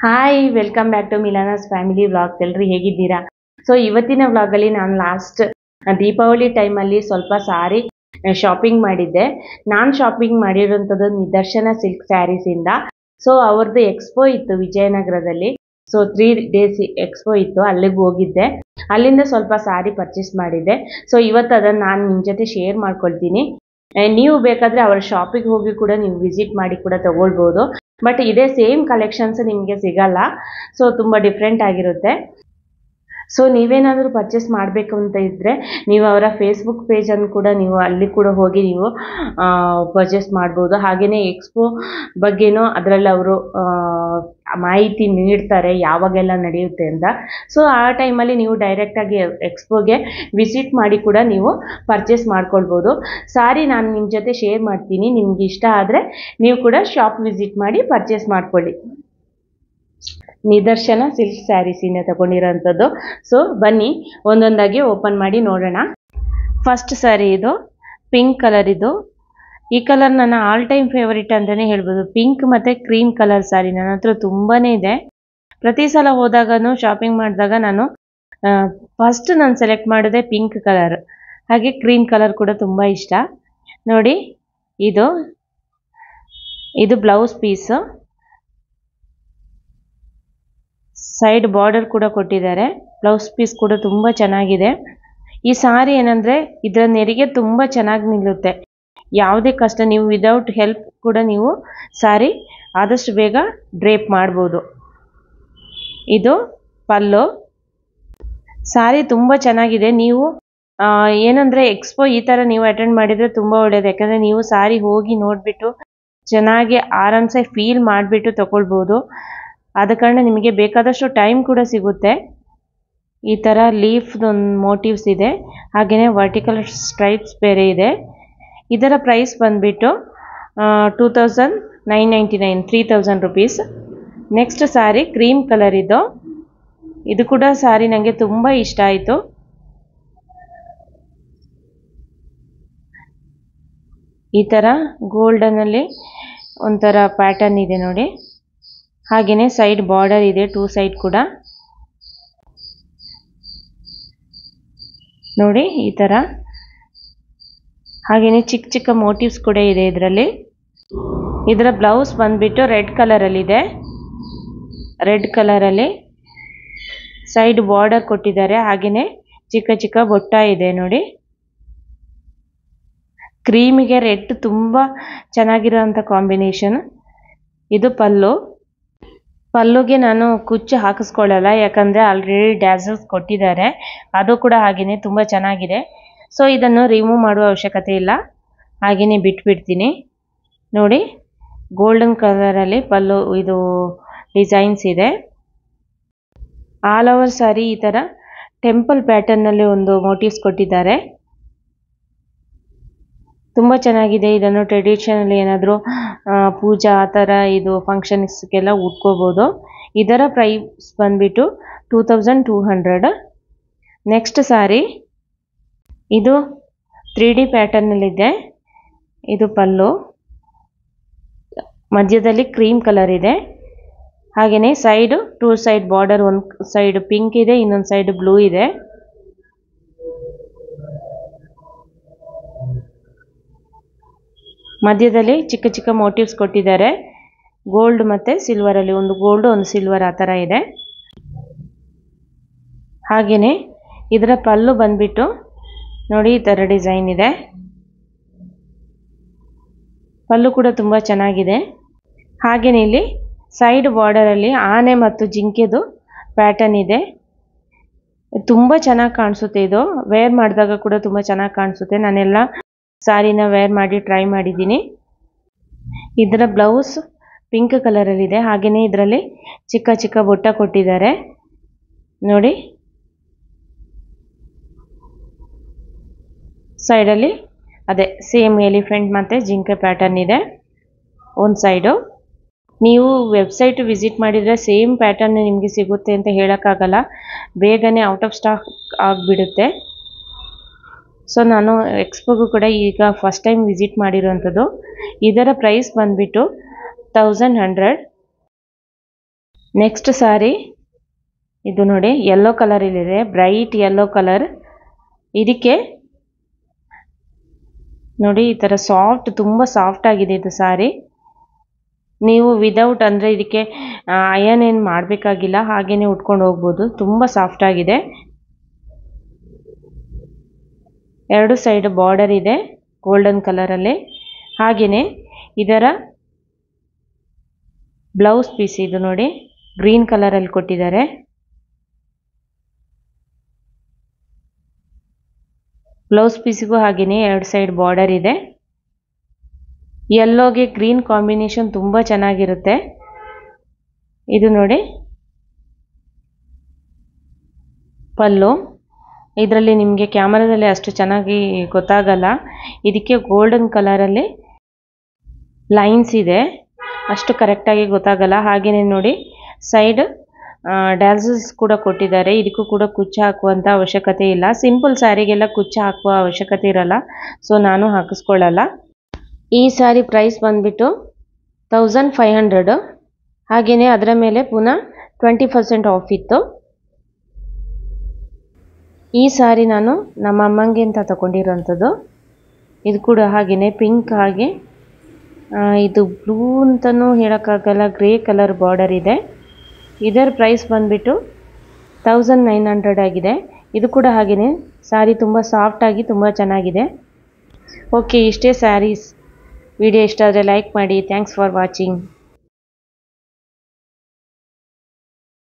Hi welcome back to Milana's family vlogs. ಎಲ್ರು ಹೇಗಿದ್ದೀರಾ? So ಇವತ್ತಿನ ವ್ಲಾಗಲ್ಲಿ ನಾನು ಲಾಸ್ಟ್ ದೀಪಾವಳಿ ಟೈಮಲ್ಲಿ ಸ್ವಲ್ಪ ಸಾರಿ ಶಾಪಿಂಗ್ ಮಾಡಿದ್ದೆ. ನಾನು ಶಾಪಿಂಗ್ ಮಾಡಿರೋಂಥದ್ದು ನಿದರ್ಶನ ಸಿಲ್ಕ್ ಸ್ಯಾರೀಸಿಂದ. ಸೊ ಅವ್ರದ್ದು ಎಕ್ಸ್ಪೋ ಇತ್ತು ವಿಜಯನಗರದಲ್ಲಿ. ಸೊ 3 ಡೇಸ್ ಎಕ್ಸ್ಪೋ ಇತ್ತು, ಅಲ್ಲಿಗೆ ಹೋಗಿದ್ದೆ. ಅಲ್ಲಿಂದ ಸ್ವಲ್ಪ ಸಾರಿ ಪರ್ಚೇಸ್ ಮಾಡಿದ್ದೆ. ಸೊ ಇವತ್ತು ಅದನ್ನು ನಾನು ನಿಮ್ಮ ಜೊತೆ ಶೇರ್ ಮಾಡ್ಕೊಳ್ತೀನಿ. ನೀವು ಬೇಕಾದರೆ ಅವರ ಶಾಪಿಗೆ ಹೋಗಿ ಕೂಡ ನೀವು ವಿಸಿಟ್ ಮಾಡಿ ಕೂಡ ತಗೊಳ್ಬೋದು. ಬಟ್ ಇದೇ ಸೇಮ್ ಕಲೆಕ್ಷನ್ಸ್ ನಿಮಗೆ ಸಿಗಲ್ಲ. ಸೊ ತುಂಬ ಡಿಫ್ರೆಂಟ್ ಆಗಿರುತ್ತೆ. ಸೊ ನೀವೇನಾದರೂ ಪರ್ಚೇಸ್ ಮಾಡಬೇಕು ಅಂತ ಇದ್ದರೆ ನೀವು ಅವರ ಫೇಸ್ಬುಕ್ ಪೇಜನ್ನು ಕೂಡ ನೀವು ಅಲ್ಲಿ ಕೂಡ ಹೋಗಿ ನೀವು ಪರ್ಚೇಸ್ ಮಾಡ್ಬೋದು. ಹಾಗೆಯೇ ಎಕ್ಸ್ಪೋ ಬಗ್ಗೆನೂ ಅದರಲ್ಲಿ ಅವರು ಮಾಹಿತಿ ನೀಡ್ತಾರೆ ಯಾವಾಗೆಲ್ಲ ನಡೆಯುತ್ತೆ ಅಂತ. ಸೊ ಆ ಟೈಮಲ್ಲಿ ನೀವು ಡೈರೆಕ್ಟಾಗಿ ಎಕ್ಸ್ಪೋಗೆ ವಿಸಿಟ್ ಮಾಡಿ ಕೂಡ ನೀವು ಪರ್ಚೇಸ್ ಮಾಡ್ಕೊಳ್ಬೋದು. ಸಾರಿ ನಾನು ನಿಮ್ಮ ಜೊತೆ ಶೇರ್ ಮಾಡ್ತೀನಿ, ನಿಮ್ಗೆ ಇಷ್ಟ ಆದರೆ ನೀವು ಕೂಡ ಶಾಪ್ ವಿಸಿಟ್ ಮಾಡಿ ಪರ್ಚೇಸ್ ಮಾಡ್ಕೊಳ್ಳಿ. ನಿದರ್ಶನ ಸಿಲ್ಕ್ ಸ್ಯಾರೀಸಿಂದ ತಗೊಂಡಿರೋಂಥದ್ದು. ಸೊ ಬನ್ನಿ ಒಂದೊಂದಾಗಿ ಓಪನ್ ಮಾಡಿ ನೋಡೋಣ. ಫಸ್ಟ್ ಸ್ಯಾರಿ ಇದು ಪಿಂಕ್ ಕಲರ್. ಇದು ಈ ಕಲರ್ ನನ್ನ ಆಲ್ ಟೈಮ್ ಫೇವರಿಟ್ ಅಂತಲೇ ಹೇಳ್ಬೋದು. ಪಿಂಕ್ ಮತ್ತು ಕ್ರೀಮ್ ಕಲರ್ ಸ್ಯಾರಿ ನನ್ನ ಹತ್ರ ತುಂಬಾ ಇದೆ. ಪ್ರತಿ ಸಲ ಹೋದಾಗೂ ಶಾಪಿಂಗ್ ಮಾಡಿದಾಗ ನಾನು ಫಸ್ಟ್ ನಾನು ಸೆಲೆಕ್ಟ್ ಮಾಡೋದೇ ಪಿಂಕ್ ಕಲರ್. ಹಾಗೆ ಕ್ರೀಮ್ ಕಲರ್ ಕೂಡ ತುಂಬ ಇಷ್ಟ. ನೋಡಿ ಇದು ಬ್ಲೌಸ್ ಪೀಸು, ಸೈಡ್ ಬಾರ್ಡರ್ ಕೂಡ ಕೊಟ್ಟಿದ್ದಾರೆ. ಬ್ಲೌಸ್ ಪೀಸ್ ಕೂಡ ತುಂಬ ಚೆನ್ನಾಗಿದೆ. ಈ ಸಾರಿ ಏನಂದರೆ ಇದರ ನೆರಿಗೆ ತುಂಬ ಚೆನ್ನಾಗಿ ನಿಲ್ಲುತ್ತೆ. ಯಾವುದೇ ಕಷ್ಟ, ನೀವು ವಿದೌಟ್ ಹೆಲ್ಪ್ ಕೂಡ ನೀವು ಸಾರಿ ಆದಷ್ಟು ಬೇಗ ಡ್ರೇಪ್ ಮಾಡ್ಬೋದು. ಇದು ಪಲ್ಲು. ಸಾರಿ ತುಂಬ ಚೆನ್ನಾಗಿದೆ. ನೀವು ಏನಂದರೆ ಎಕ್ಸ್ಪೋ ಈ ಥರ ನೀವು ಅಟೆಂಡ್ ಮಾಡಿದರೆ ತುಂಬ ಒಳ್ಳೆಯದು. ಯಾಕಂದರೆ ನೀವು ಸಾರಿ ಹೋಗಿ ನೋಡಿಬಿಟ್ಟು ಚೆನ್ನಾಗಿ ಆರಾಮ್ಸೆ ಫೀಲ್ ಮಾಡಿಬಿಟ್ಟು ತಗೊಳ್ಬೋದು. ಆದ ಕಾರಣ ನಿಮಗೆ ಬೇಕಾದಷ್ಟು ಟೈಮ್ ಕೂಡ ಸಿಗುತ್ತೆ. ಈ ಥರ ಲೀಫ್ದೊಂದು ಮೋಟಿವ್ಸ್ ಇದೆ, ಹಾಗೆಯೇ ವರ್ಟಿಕಲ್ ಸ್ಟ್ರೈಪ್ಸ್ ಬೇರೆ ಇದೆ. ಇದರ ಪ್ರೈಸ್ ಬಂದುಬಿಟ್ಟು 2999 3000 ರುಪೀಸ್. ನೆಕ್ಸ್ಟ್ ಸಾರಿ ಕ್ರೀಮ್ ಕಲರ್. ಇದು ಕೂಡ ಸಾರಿ ನನಗೆ ತುಂಬ ಇಷ್ಟ ಆಯಿತು. ಈ ಥರ ಗೋಲ್ಡನಲ್ಲಿ ಒಂಥರ ಪ್ಯಾಟರ್ನ್ ಇದೆ ನೋಡಿ. ಹಾಗೆಯೇ ಸೈಡ್ ಬಾರ್ಡರ್ ಇದೆ, 2 ಸೈಡ್ ಕೂಡ ನೋಡಿ ಈ ಥರ. ಹಾಗೆಯೇ ಚಿಕ್ಕ ಚಿಕ್ಕ ಮೋಟಿವ್ಸ್ ಕೂಡ ಇದೆ ಇದರಲ್ಲಿ. ಇದರ ಬ್ಲೌಸ್ ಬಂದುಬಿಟ್ಟು ರೆಡ್ ಕಲರಲ್ಲಿದೆ. ರೆಡ್ ಕಲರಲ್ಲಿ ಸೈಡ್ ಬಾರ್ಡರ್ ಕೊಟ್ಟಿದ್ದಾರೆ. ಹಾಗೆಯೇ ಚಿಕ್ಕ ಚಿಕ್ಕ ಬೊಟ್ಟ ಇದೆ ನೋಡಿ. ಕ್ರೀಮಿಗೆ ರೆಡ್ ತುಂಬ ಚೆನ್ನಾಗಿರೋಂಥ ಕಾಂಬಿನೇಷನ್. ಇದು ಪಲ್ಲು. ಪಲ್ಲುಗೆ ನಾನು ಕುಚ್ಚು ಹಾಕಿಸ್ಕೊಳ್ಳಲ್ಲ, ಯಾಕಂದರೆ ಆಲ್ರೆಡಿ ಡ್ಯಾಸಲ್ಸ್ ಕೊಟ್ಟಿದ್ದಾರೆ. ಅದು ಕೂಡ ಹಾಗೆಯೇ ತುಂಬ ಚೆನ್ನಾಗಿದೆ. ಸೊ ಇದನ್ನು ರಿಮೂವ್ ಮಾಡುವ ಅವಶ್ಯಕತೆ ಇಲ್ಲ, ಹಾಗೆಯೇ ಬಿಟ್ಬಿಡ್ತೀನಿ. ನೋಡಿ ಗೋಲ್ಡನ್ ಕಲರಲ್ಲಿ ಪಲ್ಲು ಇದು ಡಿಸೈನ್ಸ್ ಇದೆ. ಆಲ್ ಓವರ್ ಸಾರಿ ಈ ಥರ ಟೆಂಪಲ್ ಪ್ಯಾಟರ್ನಲ್ಲಿ ಒಂದು ಮೋಟಿವ್ಸ್ ಕೊಟ್ಟಿದ್ದಾರೆ. ತುಂಬ ಚೆನ್ನಾಗಿದೆ. ಇದನ್ನು ಟ್ರೆಡಿಷನಲ್ ಏನಾದರೂ ಪೂಜಾ ಆ ಥರ ಇದು ಫಂಕ್ಷನ್ಸ್ಗೆಲ್ಲ ಉಟ್ಕೋಬೋದು. ಇದರ ಪ್ರೈಸ್ ಬಂದುಬಿಟ್ಟು 2200. ನೆಕ್ಸ್ಟ್ ಸಾರಿ ಇದು 3D ಪ್ಯಾಟರ್ನಲ್ಲಿದೆ. ಇದು ಪಲ್ಲು. ಮಧ್ಯದಲ್ಲಿ ಕ್ರೀಮ್ ಕಲರ್ ಇದೆ. ಹಾಗೆಯೇ ಸೈಡು 2 ಸೈಡ್ ಬಾರ್ಡರ್, ಒಂದು ಸೈಡ್ ಪಿಂಕ್ ಇದೆ, ಇನ್ನೊಂದು ಸೈಡ್ ಬ್ಲೂ ಇದೆ. ಮಧ್ಯದಲ್ಲಿ ಚಿಕ್ಕ ಚಿಕ್ಕ ಮೋಟಿವ್ಸ್ ಕೊಟ್ಟಿದ್ದಾರೆ. ಗೋಲ್ಡ್ ಮತ್ತು ಸಿಲ್ವರಲ್ಲಿ, ಒಂದು ಗೋಲ್ಡ್ ಒಂದು ಸಿಲ್ವರ್ ಆ ಥರ ಇದೆ. ಹಾಗೆಯೇ ಇದರ ಪಲ್ಲು ಬಂದುಬಿಟ್ಟು ನೋಡಿ ಈ ಥರ ಡಿಸೈನ್ ಇದೆ. ಪಲ್ಲು ಕೂಡ ತುಂಬ ಚೆನ್ನಾಗಿದೆ. ಹಾಗೆಯೇ ಇಲ್ಲಿ ಸೈಡ್ ಬಾರ್ಡರಲ್ಲಿ ಆನೆ ಮತ್ತು ಜಿಂಕೆದು ಪ್ಯಾಟರ್ನ್ ಇದೆ. ತುಂಬ ಚೆನ್ನಾಗಿ ಕಾಣಿಸುತ್ತೆ. ಇದು ವೇರ್ ಮಾಡಿದಾಗ ಕೂಡ ತುಂಬ ಚೆನ್ನಾಗಿ ಕಾಣಿಸುತ್ತೆ. ನಾನೆಲ್ಲ ಸಾರಿನ ವೇರ್ ಮಾಡಿ ಟ್ರೈ ಮಾಡಿದ್ದೀನಿ. ಇದರ ಬ್ಲೌಸ್ ಪಿಂಕ್ ಕಲರಲ್ಲಿದೆ. ಹಾಗೆಯೇ ಇದರಲ್ಲಿ ಚಿಕ್ಕ ಚಿಕ್ಕ ಬೊಟ್ಟ ಕೊಟ್ಟಿದ್ದಾರೆ ನೋಡಿ. ಸೈಡಲ್ಲಿ ಅದೇ ಸೇಮ್ ಎಲಿಫೆಂಟ್ ಮತ್ತು ಜಿಂಕೆ ಪ್ಯಾಟರ್ನ್ ಇದೆ ಒಂದು ಸೈಡು. ನೀವು ವೆಬ್ಸೈಟ್ ವಿಸಿಟ್ ಮಾಡಿದರೆ ಸೇಮ್ ಪ್ಯಾಟರ್ನ್ ನಿಮಗೆ ಸಿಗುತ್ತೆ ಅಂತ ಹೇಳೋಕ್ಕಾಗಲ್ಲ, ಬೇಗನೆ ಔಟ್ ಆಫ್ ಸ್ಟಾಕ್ ಆಗಿಬಿಡುತ್ತೆ. ಸೊ ನಾನು ಎಕ್ಸ್ಪೋಗೂ ಕೂಡ ಈಗ ಫಸ್ಟ್ ಟೈಮ್ ವಿಸಿಟ್ ಮಾಡಿರೋವಂಥದ್ದು. ಇದರ ಪ್ರೈಸ್ ಬಂದುಬಿಟ್ಟು 1100. ನೆಕ್ಸ್ಟ್ ಸಾರಿ ಇದು ನೋಡಿ ಯೆಲ್ಲೋ ಕಲರಲ್ಲಿದೆ, ಬ್ರೈಟ್ ಯೆಲ್ಲೋ ಕಲರ್. ಇದಕ್ಕೆ ನೋಡಿ ಈ ಥರ ಸಾಫ್ಟ್, ತುಂಬ ಸಾಫ್ಟ್ ಆಗಿದೆ ಇದು ಸಾರಿ. ನೀವು ವಿದೌಟ್ ಅಂದರೆ ಇದಕ್ಕೆ ಅಯನ್ ಏನು ಮಾಡಬೇಕಾಗಿಲ್ಲ, ಹಾಗೇನೆ ಉಟ್ಕೊಂಡು ಹೋಗ್ಬೋದು. ತುಂಬ ಸಾಫ್ಟ್ ಆಗಿದೆ. ಎರಡು ಸೈಡ್ ಬಾರ್ಡರ್ ಇದೆ ಗೋಲ್ಡನ್ ಕಲರಲ್ಲಿ. ಹಾಗೆಯೇ ಇದರ ಬ್ಲೌಸ್ ಪೀಸ್ ಇದು ನೋಡಿ ಗ್ರೀನ್ ಕಲರಲ್ಲಿ ಕೊಟ್ಟಿದ್ದಾರೆ. ಬ್ಲೌಸ್ ಪೀಸಿಗೂ ಹಾಗೆಯೇ ಎರಡು ಸೈಡ್ ಬಾರ್ಡರ್ ಇದೆ. ಯೆಲ್ಲೋಗೆ ಗ್ರೀನ್ ಕಾಂಬಿನೇಷನ್ ತುಂಬ ಚೆನ್ನಾಗಿರುತ್ತೆ. ಇದು ನೋಡಿ ಪಲ್ಲು. ಇದರಲ್ಲಿ ನಿಮಗೆ ಕ್ಯಾಮರಾದಲ್ಲಿ ಅಷ್ಟು ಚೆನ್ನಾಗಿ ಗೊತ್ತಾಗಲ್ಲ, ಇದಕ್ಕೆ ಗೋಲ್ಡನ್ ಕಲರಲ್ಲಿ ಲೈನ್ಸ್ ಇದೆ, ಅಷ್ಟು ಕರೆಕ್ಟಾಗಿ ಗೊತ್ತಾಗಲ್ಲ. ಹಾಗೆಯೇ ನೋಡಿ ಸೈಡ್ ಡ್ಯಾಲ್ಸಸ್ ಕೂಡ ಕೊಟ್ಟಿದ್ದಾರೆ. ಇದಕ್ಕೂ ಕೂಡ ಕುಚ್ಚು ಹಾಕುವಂಥ ಅವಶ್ಯಕತೆ ಇಲ್ಲ. ಸಿಂಪಲ್ ಸ್ಯಾರಿಗೆಲ್ಲ ಕುಚ್ಚು ಹಾಕುವ ಅವಶ್ಯಕತೆ ಇರಲ್ಲ, ಸೊ ನಾನು ಹಾಕಿಸ್ಕೊಳ್ಳಲ್ಲ. ಈ ಸ್ಯಾರಿ ಪ್ರೈಸ್ ಬಂದುಬಿಟ್ಟು 1500. ಹಾಗೆಯೇ ಅದರ ಮೇಲೆ ಪುನಃ 20% ಆಫ್ ಇತ್ತು. ಈ ಸಾರಿ ನಾನು ನಮ್ಮ ಅಮ್ಮಂಗೆ ಅಂತ ತಗೊಂಡಿರೋಂಥದ್ದು. ಇದು ಕೂಡ ಹಾಗೆಯೇ ಪಿಂಕ್, ಹಾಗೆ ಇದು ಬ್ಲೂ ಅಂತಲೂ ಹೇಳೋಕ್ಕಾಗಲ್ಲ, ಗ್ರೇ ಕಲರ್ ಬಾರ್ಡರ್ ಇದೆ. ಇದರ ಪ್ರೈಸ್ ಬಂದುಬಿಟ್ಟು 1900 ಆಗಿದೆ. ಇದು ಕೂಡ ಹಾಗೆಯೇ ಸ್ಯಾರಿ ತುಂಬ ಸಾಫ್ಟಾಗಿ ತುಂಬ ಚೆನ್ನಾಗಿದೆ. ಓಕೆ, ಇಷ್ಟೇ ಸ್ಯಾರೀಸ್. ವಿಡಿಯೋ ಇಷ್ಟ ಆದರೆ ಲೈಕ್ ಮಾಡಿ. Thanks for watching.